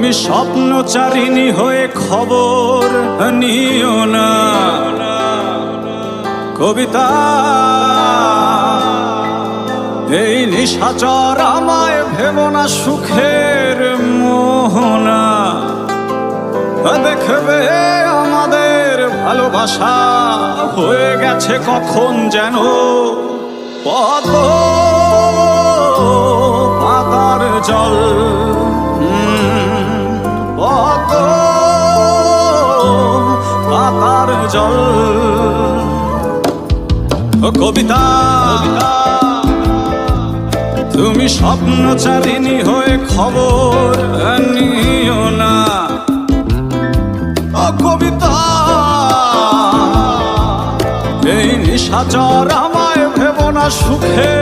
তুমি স্বপ্নচারিণী হয়ে খবর নিও না। কবিতা এই নিশাচর আমায় ভেবো না সুখের মোহনা। দেখবে আমাদের ভালোবাসা হয়ে গেছে কখন যেন পদ্ম পাতার জল। পদ্ম পাতার জল। কবিতা তুমি স্বপ্নচারিণী হয়ে খবর নিও না। কবিতা এই নিশাচর আমায় ভেবো না সুখে